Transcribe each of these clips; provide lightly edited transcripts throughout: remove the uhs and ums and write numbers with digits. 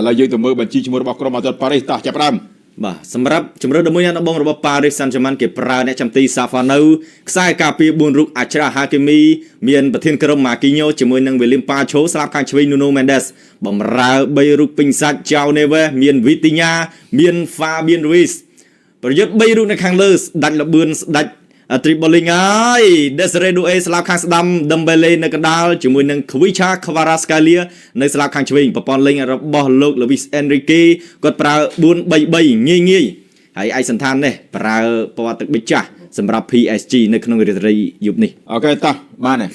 ឡើយយើងទៅមើលបញ្ជីឈ្មោះរបស់ក្រុមអាទិត្យប៉ារីសតោះចាប់ផ្ដើមបាទសម្រាប់ជំរឿន11អ្នកបងរបស់ Paris Saint-Germain គេប្រើអ្នកចាំទី Safano ខ្សែការពារ4រូប Achraf Hakimi មានប្រធានក្រុម Marquinhos ជាមួយនឹង William Pacho ស្លាប់ខាងឆ្វេង Nuno Mendes បំរើ3រូបពេញសាច់ João Neves មាន Vitinha មាន Fabian Ruiz ប្រយុទ្ធ3រូបនៅខាងលើស្ដាច់លបឿនស្ដាច់ Dribbling ហើយ Desiree Doué ស្លាប់ខាងស្ដាំ Dembele នៅកណ្ដាលជាមួយនឹង Kvicha Kvaratskhelia នៅស្លាប់ខាងឆ្វេងប្រព័ន្ធលេងរបស់លោក Luis Enrique គាត់ប្រើ 4-3-3 ងាយហើយឯកសន្តាននេះប្រើពណ៌ទឹកប៊ិចចាស់សម្រាប់ PSG នៅក្នុងរាត្រីយប់នេះអូខេតោះបានហើយ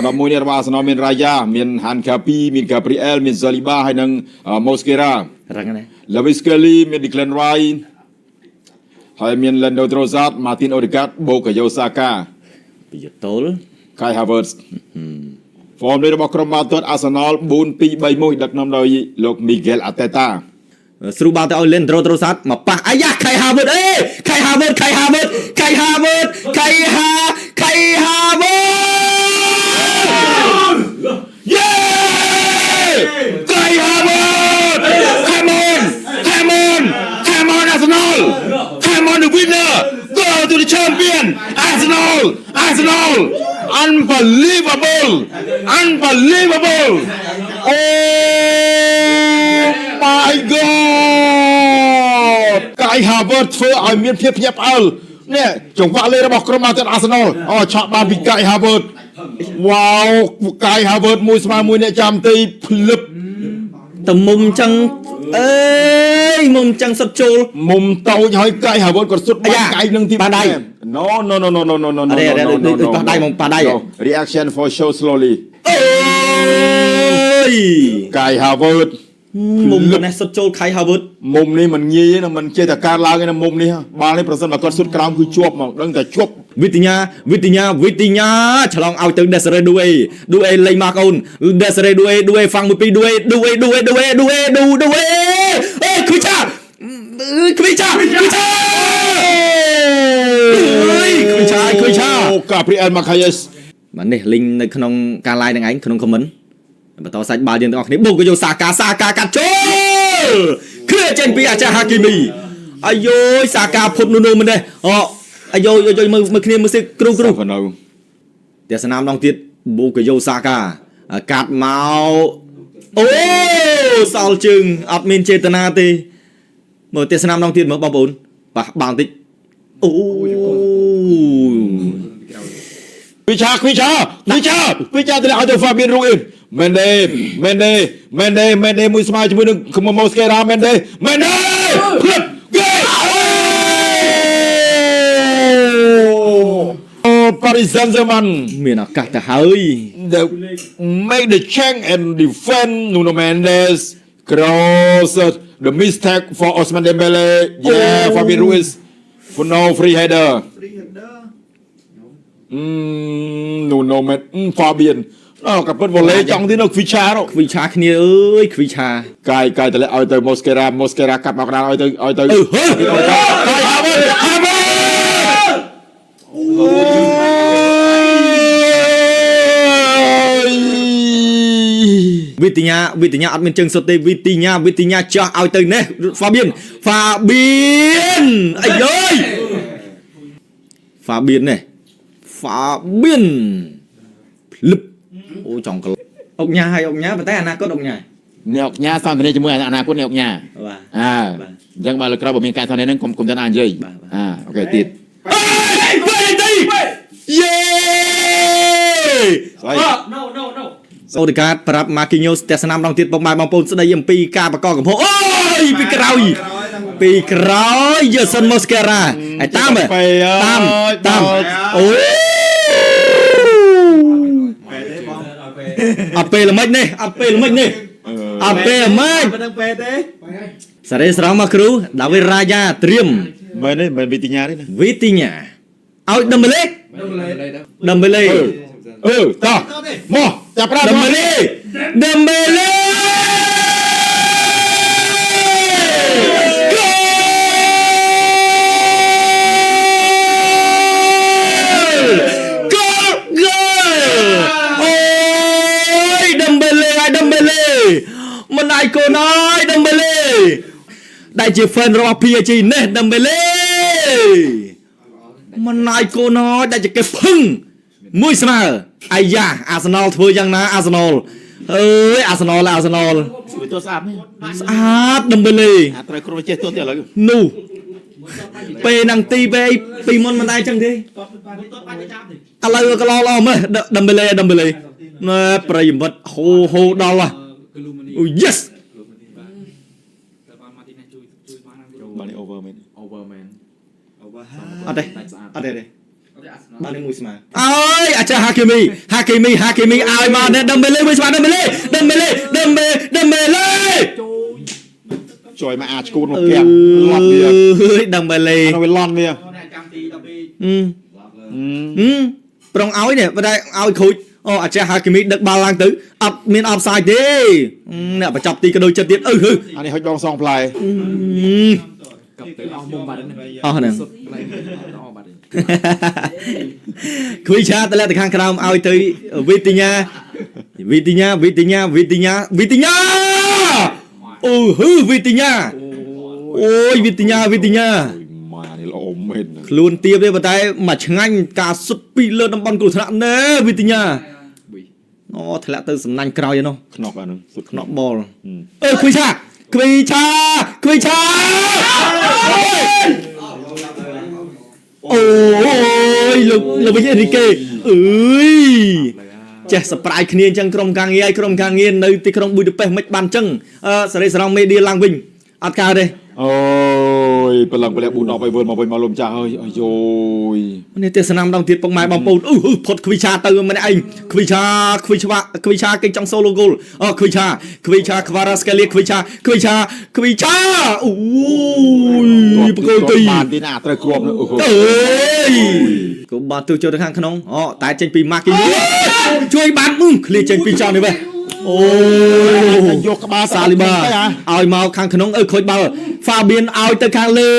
11នេះរបស់ Arsenal មាន Raya មាន Hankapi មាន Gabriel មាន Saliba ហើយនិង Mosquera រឹងណាស់ Lewis Kelly មាន Declan Rice ហើយមាន Leandro Trossard Martin Odegaard Bukayo Saka ពីយតូល Kai Havertz ហ្វមនេះរបស់ក្រុមបាល់ទាត់ Arsenal 4-2-3-1 ដឹកនាំដោយលោក Miguel Arteta ស្រូបាល់ទៅឲ្យ Leandro Trossard មកប៉ះអាយ៉ា Kai Havertz អេ Kai Havertz Kai Havertz Kai Havertz Kai Havertz Kai Havertz Come on Arsenal Come on the winner Go to the champion Arsenal Unbelievable Oh my god Kai Havertz ធ្វើឲ្យមានភាពភ្ញាក់ផ្អើលនេះចង្វាក់លេងរបស់ក្រុមបាល់ទាត់ Arsenal ឆក់បានពី Kai Havertz Wow Kai Havertz មួយស្មើមួយអ្នកចាំទីភ្លឹបតមុំចឹងអេមុំចឹងសុតចូលមុំតូចហើយKai Havertz គាត់សុតបាត់កាយនឹងទីបាដៃ No ប៉ះដៃមកប៉ះដៃ Reaction for show slowly អើយ Kai Havertz មុំនេះសុតចូល Kai Havertz មុំនេះមិនងាយទេមិនចេះតែការឡើងទេណាមុំនេះបាល់នេះប្រសិនបើគាត់សុតក្រោមគឺជាប់មកដឹងតែជាប់ Vitinha ឆ្លងឲ្យទៅ Desiree Doué លេងមកអូន Desiree Doué ហ្វាំងមួយពីរ Doué អេ Kvicha អូ Gabriel Magalhaes បាទនេះលីងនៅក្នុងការ live នឹងឯងក្នុង comment បន្តសាច់បាល់យើងទាំងអស់គ្នាបុកយកសាកាកាត់ចូលគ្រាចេញពីអាចារ្យ Hakimi អាយយសាកាភុតនូមិនដែរអាយយមើលគ្នាមើលសិគ្រូតែស្នាមដងទៀតបុកយកសាកាកាត់មកអូសល់ជើងអត់មានចេតនាទេមើលតែស្នាមដងទៀតមើលបងប្អូនប៉ះបាល់បន្តិចអូ Kvicha ទៅឲ្យទៅ Fabian Ruiz Mendes មួយស្មើជាមួយនឹង Mosquera Mendes ផ្លឹប Paris Saint-Germain មានឱកាសទៅហើយ make the change and defend Nuno Mendes cross the mistake for Ousmane Dembele Fabian Ruiz for no free header Nuno Mendes Fabian ក៏ពិតវ៉ូឡេចង់ទីនៅ Kvicha គ្នាអើយ Kvicha កាយទៅឲ្យទៅ Mosquera កាត់មកកណ្ដាលឲ្យទៅVitinha អត់មានជើងសុទ្ធទេ Vitinha ចាស់ឲ្យទៅនេះ Fabian អាយយ Fabian នេះ Fabian លឹបអូចង់ក្លអុកញ៉ាហើយអុកញ៉ាប៉ុន្តែអនាគតអុកញ៉ាអ្នកអុកញ៉ាសន្ទនាជាមួយអនាគតអ្នកអុកញ៉ាបាទអញ្ចឹងបើលើក្រោយបើមានការសន្ទនាហ្នឹងកុំទៅណានិយាយអូខេទៀតយេអូដេកាតប្រាប់ Marquinhos តែស្នាមដងទៀតបងប្អូនស្ដីអំពីការបកកំហុសអូយពីក្រោយJason Mosquera ហើយតាមអូអត់ពេលល្មិចនេះសារ៉េស្រងមកគ្រូដាវីរ៉ាយ៉ាត្រៀមមែនទេមិន Vitinha ទេណា Vitinha ឲ្យ Dembele តោះមកចាប់ប្រាំ Dembele Dembele មិនអាចគ cô nói đâm bê lê đại chỉ phần rồi phía chỉ nè đâm bê lê mà này cô nói đại chỉ cái phưng mũi sao ai da Arsenal thôi chẳng na Arsenal ơi Arsenal là Arsenal ตัวស្អាតនេះ ស្អាត đâm bê lê អាត្រូវគ្រូចេះตัวទៀតឥឡូវ nu ពេលនឹងទីពេលពីមុនមិនដែរចឹងទេឥឡូវក៏ឡមើដុំបេលេណែប្រិយមិត្តហូដល់អូ yes បាន over មែន អត់ទេបានមួយស្មើអើយអាចារ្យហាគីមីឲ្យមកដុំបេលេមួយស្មើដុំបេលេ ជួយមកអាចឈួនមកគៀងលាត់វា អើយដុំបេលេ អានោះវាលន់វា ប្រងឲ្យនេះបើតែឲ្យខូចអូអាចារ្យហាគីមីដឹកបាល់ឡើងទៅអត់មានអបសាយទេអ្នកបញ្ចប់ទីក៏ដូចចិត្តទៀតអានេះហុចដងសងផ្លែ អស់ហ្នឹងគួយឆាតលែទៅខាងក្រោមឲ្យទៅវិទញ្ញាអូហឺវិទញ្ញាអូយវិទញ្ញាម៉ានេះល្អមែន ខ្លួនទៀបទេប៉ុន្តែមកឆ្ងាញ់ការសុទ្ធពីលើតំបន់គ្រោះថ្នាក់ណែវិទញ្ញាអូធ្លាក់ទៅសំណាញ់ក្រោយឯនោះ ខ្នុកអានោះសុទ្ធ ខ្នក់បលគួយឆាអូយលោកវិញរីកេអើយចេះសប្រាយគ្នាអញ្ចឹងក្រុមការងារនៅទីក្រុងប៊ូដាពេសមិនបានអញ្ចឹងសេរីសរងមេឌៀឡើងវិញអត់កើតទេ អូយប្រឡងប្រលាក់ប៊ូដបឲ្យវើមកវិញមកលំចាស់អើយអាយយ នេះទេសនាម្ដងទៀតពុកម៉ែបងប្អូនផុតខ្វីឆាទៅម្នាក់ឯងខ្វីឆាគេចង់សូឡូហ្គោលខ្វីឆាខ្វារ៉ាស្កាលីខ្វីឆាអូយបកូលទីបានទីណាត្រូវគ្រាប់នោះអើយក៏បានទៅចូលទៅខាងក្នុងតែចេញពីម៉ាគីនីជួយបានឃ្លៀចេញពីចောင်းនេះវិញអូយ យកក្បាល សាលីបាឲ្យមកខាងក្នុងខូចបាល់ហ្វាបៀនឲ្យទៅខាងលើ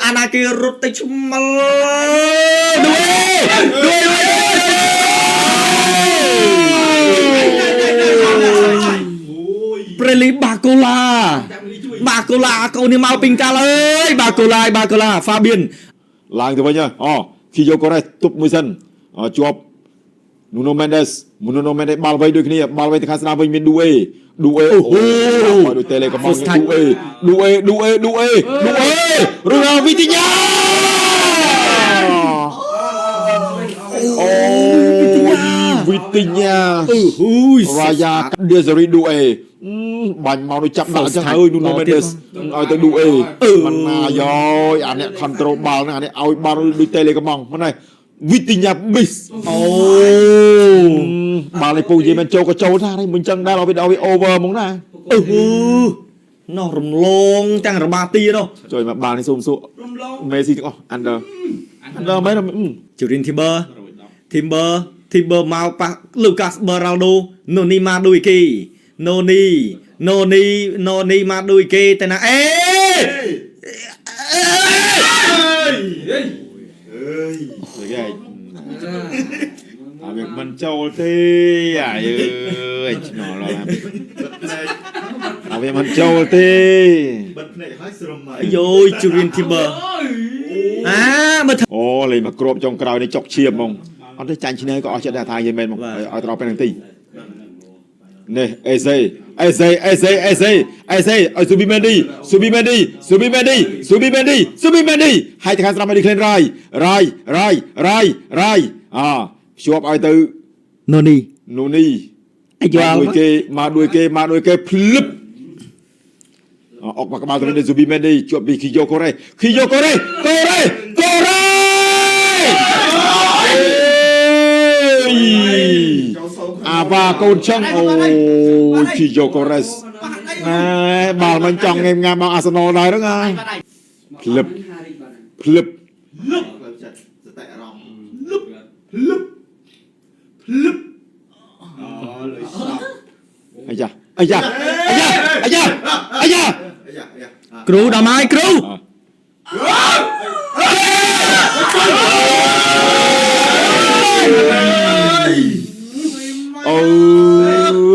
អាណាគេរត់ទៅឆ្មល់ប្រេលីបាកូឡាកូននេះមកពីកាលអើយបាកូឡាហ្វាបៀន ឡើងទៅវិញគីយកកូរ៉េទប់មួយសិនជាប់ Nuno Mendes បាល់វៃដូចគ្នាបាល់វៃទៅខាងស្នាមវិញមានឌូអេអូហូដូចតេលេកំងឌូអេរូណាវីទីញ៉ាវីទីញ៉ាវ៉ាយ៉ាឌេសេរីឌូអេបាញ់មកដូចចាប់ដាក់អញ្ចឹងហើយ Nuno Mendes ឲ្យទៅឌូអេមិនណាយោអានេះ control បាល់ហ្នឹងអានេះឲ្យបាល់ដូចតេលេកំងហ្នឹងហើយ វិទញ្ញាប៊ីសអូបាល់នេះពូនិយាយមិនចូលក៏ចូលថាមិនចឹងដែរឲ្យ over ហ្មងណាណោះរំលងទាំងរបាទីនោះជួយមកបាល់នេះស៊ូមស៊ូមេស៊ីទាំងអស់ under មែនជូរិនធីបឺមកប៉ះលូកាសបឺរ៉ាល់ដូណូនីមកដូចគេណូនីមកដូចគេតែណាviệc mình châu thế nhỏ là việc mình châu thế rồi Jurin Timber lấy mà crop trong cào này chọc chiêm mong anh thấy tranh này có chuyện đại thái gì mình mong ở đó bên tí nè EZ ở Subimendi hai thằng làm đi lên rai chụp ai từ Noni mà đuôi kê flip ọc vào cái bao từ đây Subimendi chụp bị Kiyo Kore và con chân Kiyo Kore bảo mình chọn em ngam bằng Arsenal này đó nghe flip ai da Cru đàm ai Cru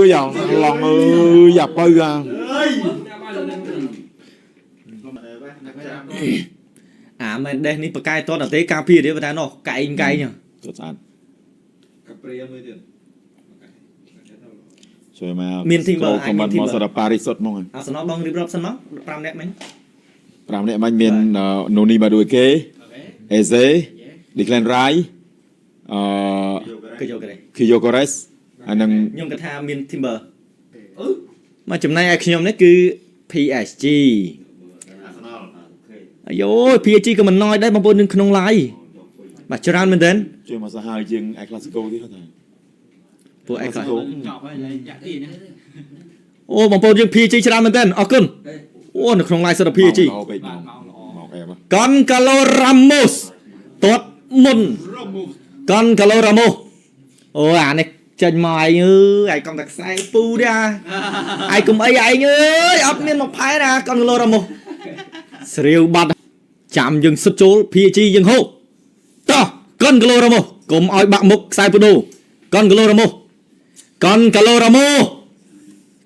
dòng lòng dập ơi Mendes ni pakai to là thế cà phê đấy bạn nó cày nhá ទត់ស្អាត កាព្រាមួយទៀត ជួយមក មាន team ចូល អាច ខម មាន មិន team មកសរប៉ារីសុតហ្មង អាសនលបងរៀបរាប់សិនមក5នាក់មិញ 5នាក់មិញមានណូនីបាឌូគេអេសេឌីក្លែនរ៉ៃគឺយកគេ គីយ៉ូកូរ៉េសអានឹង ខ្ញុំគិតថាមាន Timber មកចំណែកឲ្យខ្ញុំនេះគឺ PSG អាយយ PSG ក៏មិនណយដែរបងប្អូនក្នុង live បាទច្រើនមែនទែន ជួយមកសាហាវជាងអេក្លាស៊ីកូទៀតគាត់ថា ពួកអេក្លា កូ អូបងប្អូនយើង PSG ច្រើនមែនទែនអរគុណអូនៅក្នុង live សិត PSG មកពេកមកអែប Goncalo Ramos ទាត់មុន Goncalo Ramos អូអានេះចេញមកឯងអើយឯងកំតែខ្សែពូទេអាឯងកុំអីឯងអើយអត់មានមកផែណា Goncalo Ramos ស្រាវបាត់ចាំយើងសុទ្ធចូល PSG យើងហូបតោះ Goncalo Ramos កុំឲ្យបាក់មុខខ្សែពូដូ Goncalo Ramos Goncalo Ramos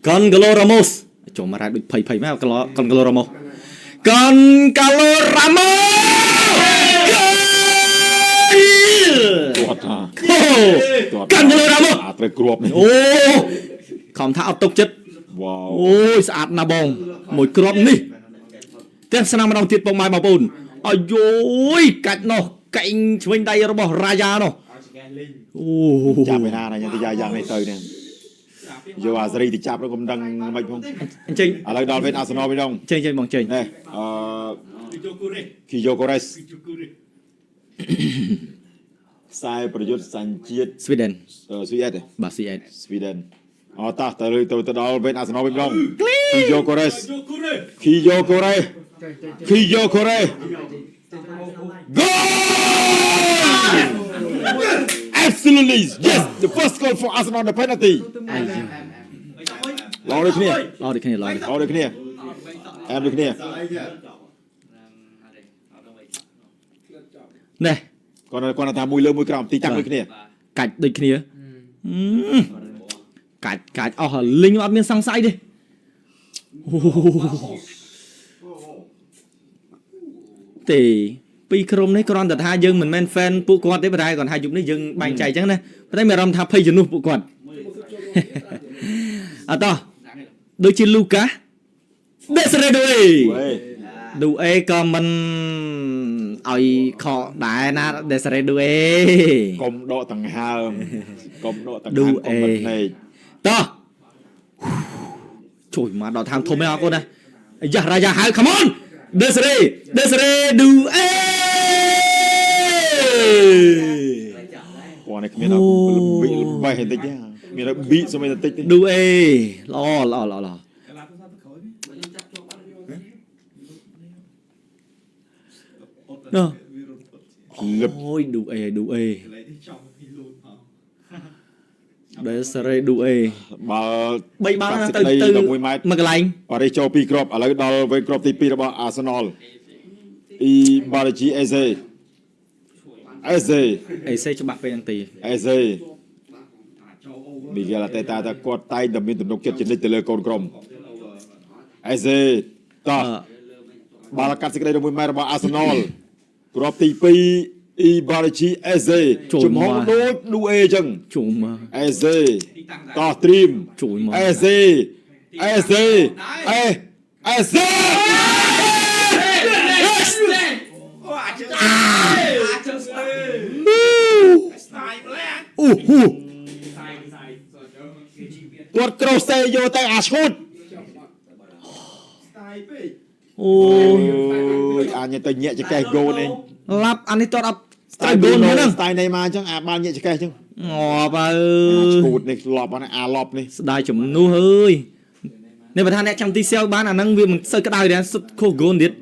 Goncalo Ramos ចូលមករ៉ាដូចភ័យមក Goncalo Ramos Goncalo Ramos គាត់ថា Goncalo Ramos ត្រូវគ្រាប់នេះ អូខំថាអត់ទុកចិត្ត វ៉ាវ អូយស្អាតណាស់បងមួយគ្រាប់នេះទាំងស្នាមម្ដងទៀតបងម៉ែបងប្អូនអាយយកាច់នោះកែងឆ្វេងដៃរបស់រាយ៉ានោះអូ ចាប់ឯណាយ៉ាងទៅយ៉ាងនេះទៅនេះយកអាសេរីទៅចាប់ទៅកុំដឹងមិនផង អញ្ចឹង ឥឡូវដល់វេនអាសណលវិញដង ចេញបងចេញ នេះគីយ៉ូកូរ៉េសខ្សែប្រយុទ្ធសញ្ជាតិ Sweden ស្វីអេត បាទ C8 ស្វីដិនអត់តោះទៅដល់វេនអាសណលវិញម្ដងគីយ៉ូកូរ៉េសគីយ៉ូកូរ៉េស Goal absolutely yes the first goal for Arsenal the penalty ឡងដូចគ្នា ឡោដូចគ្នាឡោ ឡងដូចគ្នាអែមដូចគ្នា នេះ គាត់ថាមួយលើមួយក្រោមទីតាំងដូចគ្នា កាច់ដូចគ្នាកាច់អស់លីងអត់មានសង្ស័យទេទេពីក្រុមនេះគ្រាន់តែថាយើងមិនមែន fan ពួកគាត់ទេប៉ុន្តែគាត់ថាយុគនេះយើងបែងចែកអញ្ចឹងណាប៉ុន្តែមានអារម្មណ៍ថាភ័យជំនួសពួកគាត់អត់តោះដូចជា Lucas Desiree Doué ក៏មិនឲ្យខកដែរណា Desiree Doué កុំដកដង្ហើមកុំដកដង្ហើមកុំបិទភ្នែក តោះជួយមកដល់ທາງធំឯងអរគុណណាអាយ៉ារាយ៉ាហៅ come on Desiree Doué គាត់នេះគ្មានអត់បែកបន្តិចទេមានតែប៊ីសុំតែតិចទេ Doué ល្អណ៎ លឹប អូយ Doué Desiree Doué បើ 3បាល់ទៅ1ម៉ែត្រ មួយកន្លែង បារីចូល2គ្រាប់ឥឡូវដល់វេនគ្រាប់ទី2របស់ Arsenal អ៊ីបារជីអេសេ អេសេច្បាស់ពេកហ្នឹងទី អេសេមីហ្គេលអាតេតាថាគាត់តែងតែមានទំនុកចិត្តជានិច្ចទៅលើកូនក្រុមអេសេតោះបាល់កាត់សេចក្តី1ម៉ែត្ររបស់ Arsenal គ្រាប់ទី2អ៊ីបារជីអេសេជំហរដូច Doué អញ្ចឹង ជុំមក អេសេតោះ Dream ជួយមក អេសេអេសេអូហូគាត់ក្រោសទេយកទៅអាឈុតអូយអញទៅញាក់ចកេះហ្គោលនេះ ឡាប់អានេះតតអត់ត្រូវហ្គោលមួយហ្នឹង ស្ទាយណេម៉ាអញ្ចឹងអាបាល់ញាក់ចកេះអញ្ចឹង ងាប់អើ ឈូ យ តនេះលប់អាលប់នេះ ស្ដាយជំនួសអើយនេះបើថាអ្នកចាំទីសែលបានអាហ្នឹងវាមិនសូវក្តៅដែរសុទ្ធខុសហ្គោលទៀត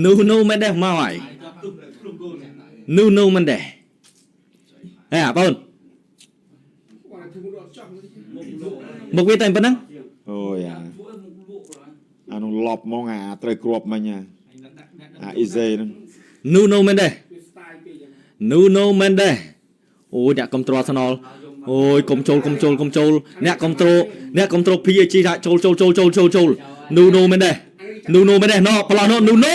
No Mendes មកហើយ No Mendes ហេបងមកវាតែប៉ុណ្ណឹង អូយអានោះលប់ហ្មងអាត្រូវគ្រាប់មិញអាអ៊ីសេហ្នឹង No Mendes អូអ្នកគ្រប់ត្រស្នល់ ôi công trâu nè công trâu PSG đã trâu Nuno Mendes nó Plano Nuno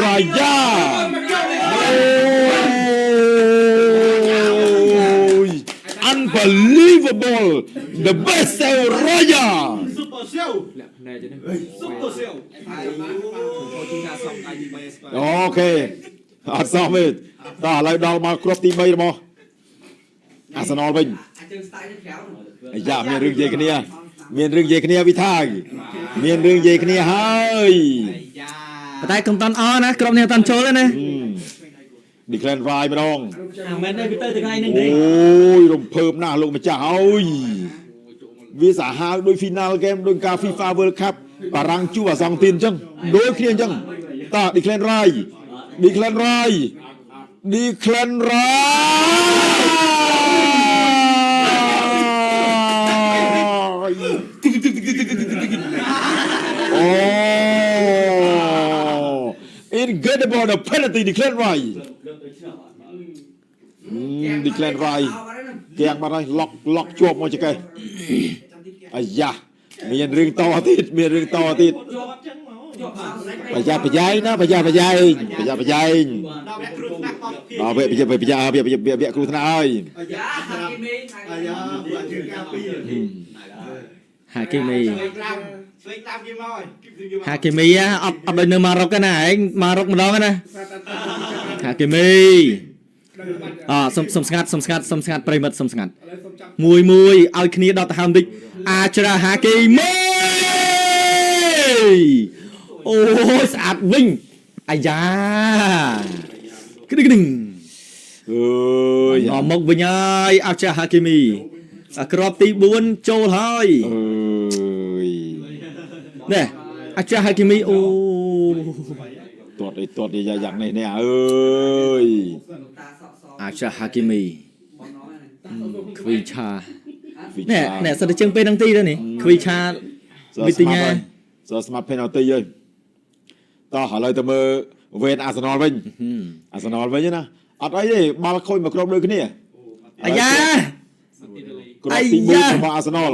Raya unbelievable the best sell Raya ok អត់សមទេតោះឥឡូវដល់មកគ្រាប់ទី3របស់អាសនលវិញអាយ៉ាមានរឿងនិយាយគ្នាវិថាយមានរឿងនិយាយគ្នាហើយ តែកុំតាន់អណាក្រុមនេះអត់តាន់ចូលទេណា Declan Rice ម្ដង មែនទេពីទៅថ្ងៃនេះទេ អូយរំភើបណាស់លោកម្ចាស់ហើយវាសាហាវដោយ final game ដោយការ FIFA World Cup បារាំងជួអាសង់ទីនអញ្ចឹងដូចគ្នាអញ្ចឹងតើ Declan Rice incredible the penalty Declan Rice Declan Rice គាំងបាត់ហើយล็อกជាប់មកចកេះអាយ៉ាមានរឿងតទៀតប្រយ័ត្នប្រយែងណាប្រយ័ត្នប្រយែងដល់វគ្គគ្រូថ្នាក់ហើយ ហាគីមីអត់ដូចនៅម៉ារ៉ុកទេណាឯងម៉ារ៉ុកម្ដងណាហាគីមីសុំស្ងាត់ប្រិមិត្តសុំស្ងាត់មួយឲ្យគ្នាដល់ទៅហើមតិចអាចរាហាគីមីអូស្អាតវិញអាយ៉ាក្ដិងអើយមកវិញហើយអាចរាហាគីមីក្របទី4ចូលហើយអើយណែអាចរាហាគីមីអូទាត់យ៉ាងនេះអើយអាចរាហាគីមីខ្វីឆាណែសិតតែជើងពេលហ្នឹងទីទៅនេះខ្វីឆាវិទញ្ញាស្មាត់ penalty ហើយតោះឥឡូវទៅមើលវេនអាសនលវិញណាអត់អីទេបាល់ខូចមកក្រុមដូចគ្នាអាយ៉ាគ្រាប់ទី4របស់អាសនល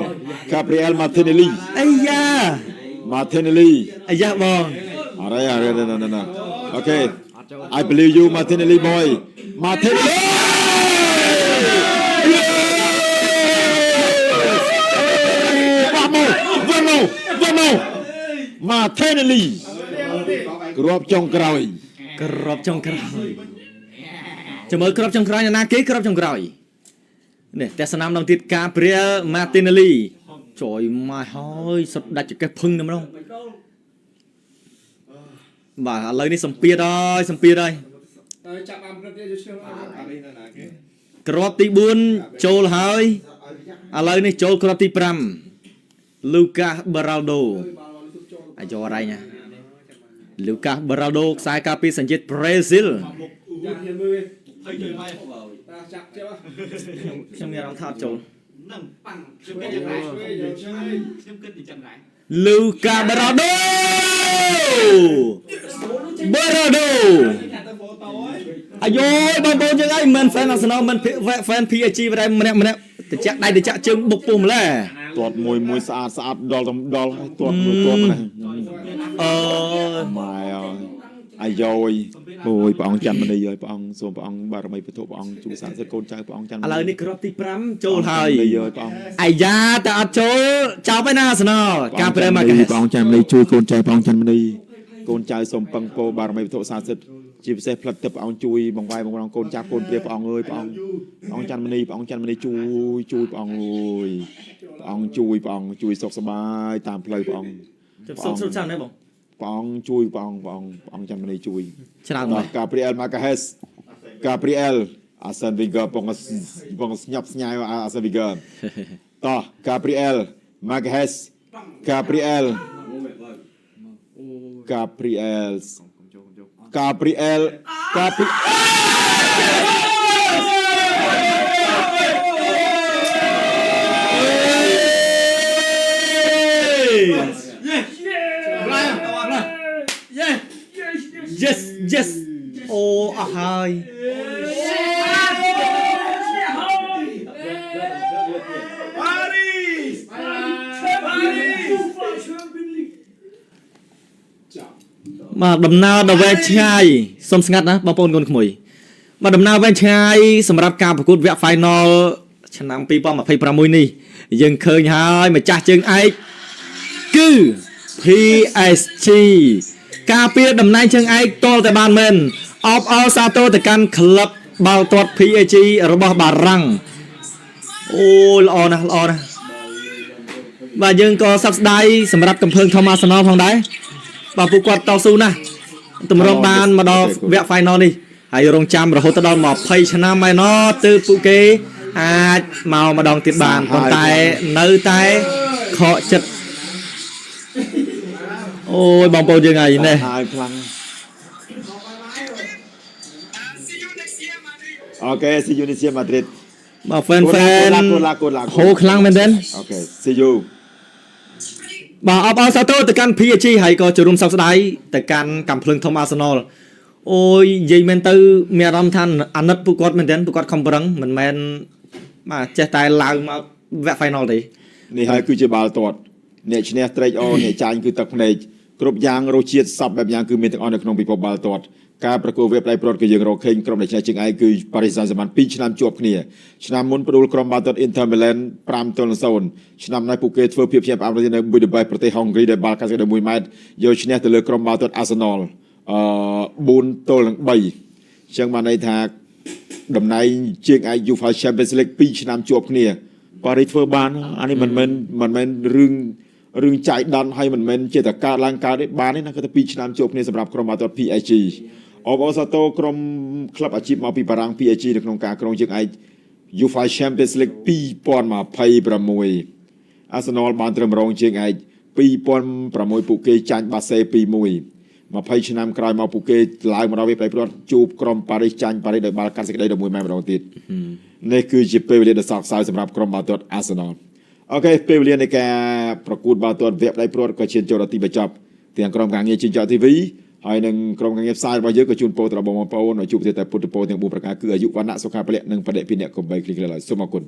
Gabriel Martinelli អាយ៉ា អាយ៉ាបងអរ៉េអូខេ I believe you Martinelli boy Martinelli vamos Martinelli គ្រាប់ចុងក្រោយចាំមើលគ្រាប់ចុងក្រោយណាគេគ្រាប់ចុងក្រោយនេះតែស្នាមដងទៀត Gabriel Martinelli ជួយមកហើយសុទ្ធដាច់ចកេះភឹងតែម្ដងបាទឥឡូវនេះសម្ពាធហើយចាប់អាមព្រឹកយកឈ្នះគ្រាប់ទី4ចូលហើយឥឡូវនេះចូលគ្រាប់ទី5 Lucas Beraldo អាយរ៉ៃណា Lucas Beraldo ខ្សែការពារសញ្ជាតិប្រេស៊ីលខ្ញុំមានអារម្មណ៍ថាអត់ចូលLucas Beraldo អាយបងប្អូនយើងហើយមិន fan Arsenal មិន fan PSG ម្នាក់ទៅចាក់ដៃទៅចាក់ជើងបុកពុះម្ល៉េះទាត់មួយស្អាតដល់ទាត់ណាម៉ែអាយអូយព្រះអង្គច័ន្ទមនីហើយព្រះអង្គសូមព្រះអង្គបារមីពុទ្ធព្រះអង្គជួយស័ក្តិសិទ្ធិកូនចៅព្រះអង្គច័ន្ទឥឡូវនេះគ្រាប់ទី5ចូលហើយអាយ៉ាតែអត់ចូលចប់ហើយណាអាសនលការប្រែមកព្រះអង្គច័ន្ទមនីជួយកូនចៅព្រះអង្គច័ន្ទមនីកូនចៅសូមពឹងពោបារមីពុទ្ធស័ក្តិសិទ្ធិជាពិសេសផ្លិតទឹកព្រះអង្គជួយបង្វែរបងកូនចាប់កូនព្រាព្រះអង្គអើយព្រះអង្គច័ន្ទមនីជួយព្រះអង្គអើយព្រះអង្គជួយសុខសប្បាយតាមផ្លូវព្រះអង្គសុខចាំណាបងព្រះអង្គជួយព្រះអង្គច័ន្ទមនីជួយច្រើនណាស់ Gabriel Magalhaes Gabriel Arsene Wenger បងស្ញប់ស្ញែវArsene Wenger តោះ Gabriel Magalhaes Gabriel yes yes អូអស់ហើយ បាទដំណើរដល់វែងឆ្ងាយសុំស្ងាត់ណាបងប្អូនកូនក្មួយបាទដំណើរវែងឆ្ងាយសម្រាប់ការប្រកួតវគ្គ Final ឆ្នាំ2026នេះយើងឃើញហើយម្ចាស់ជើងឯកគឺ PSG ការពារតំណែងជើងឯកតលតែបានមែនអបអរសាទរទៅកាន់ក្លឹបបាល់ទាត់ PSG របស់បារាំងអូល្អណាស់បាទយើងក៏សោកស្ដាយសម្រាប់កំភ្លើងថូម៉ាសណលផងដែរបាទពួកគាត់តស៊ូណាស់តម្រង់បានមកដល់វគ្គ Final នេះហើយរងចាំរហូតដល់20ឆ្នាំហើយណោះទើបពួកគេអាចមកម្ដងទៀតបានប៉ុន្តែនៅតែខកចិត្តអូយបងប្អូនយើងហើយនេះ ហើយខ្លាំងអូខេ see you next year Madrid បាទ fan ហូខ្លាំងមែនទេអូខេ see you បាទអបអរសាទរទៅកាន់ PSG ហើយក៏ចូលរួមសោកស្ដាយទៅកាន់កំភ្លើងធំ Arsenal អូយនិយាយមែនទៅមានអារម្មណ៍ថាអាណិតពួកគាត់មែនទេពួកគាត់ខំប្រឹងមិនមែនបាទចេះតែឡើងមកវគ្គ Final ទេនេះហើយគឺជាបាល់ទាត់អ្នកឈ្នះត្រេកអរអ្នកចាញ់គឺទឹកភ្នែកគ្រប់យ៉ាងរសជាតិសពបែបយ៉ាងគឺមានទាំងអស់នៅក្នុងពិភពបាល់ទាត់ការប្រកួតវគ្គផ្លៃព្រាត់គឺយើងរកឃើញក្រុមដែលឈ្នះជើងឯកគឺ Paris Saint-Germain 2ឆ្នាំជាប់គ្នាឆ្នាំមុនផ្ដួលក្រុមបាល់ទាត់ Inter Milan 5-0 ឆ្នាំនេះពួកគេធ្វើភាពភ្ញាក់ផ្អើលនៅប៊ុយដេបេប្រទេសហុងគ្រីដោយបាល់កាត់11ម៉ែត្រយកឈ្នះទៅលើក្រុមបាល់ទាត់ Arsenal 4-3 អញ្ចឹងបានន័យថាតំណែងជើងឯក UEFA Champions League 2ឆ្នាំជាប់គ្នាប៉ារីសធ្វើបានអានេះមិនមែនរឿងចាយដន់ហើយមិនមែនជាតកើតឡើងកើតទេបានទេណាគាត់តែ2ឆ្នាំជាប់គ្នាសម្រាប់ក្រុមបាល់ទាត់ PSG អបអរសាទរក្រុមក្លឹបអាជីពមកពីបារាំង PSG នៅក្នុងការក្រុងជើងឯក UEFA Champions League 2026 Arsenal បានត្រឹមរងជើងឯក2006ពួកគេចាញ់បាសេ 2-1 20ឆ្នាំក្រោយមកពួកគេឡើងមកដល់វាផ្លៃព្រាត់ជួបក្រុមប៉ារីសចាញ់ប៉ារីសដោយបាល់កាត់សេចក្តី11ម៉ែត្រម្ដងទៀតនេះគឺជាពេលវេលាដ៏សោកសៅសម្រាប់ក្រុមបាល់ទាត់ Arsenal អូខេពេលវេលានៃការប្រកួតបាល់ទាត់វគ្គផ្លៃព្រាត់ក៏ឈានចូលដល់ទីបញ្ចប់ទាំងក្រុមការងារជើងចោ TV ហើយនឹងក្រុមការងារផ្សាយរបស់យើងក៏ជូនពរទៅដល់បងប្អូនឲ្យជួបប្រទេសតែពុទ្ធពរទាំង4ប្រការគឺអាយុវណ្ណៈសុខៈពលៈនិងបដិភិនៈកំបីគ្លីកឡើយសូមអរគុណ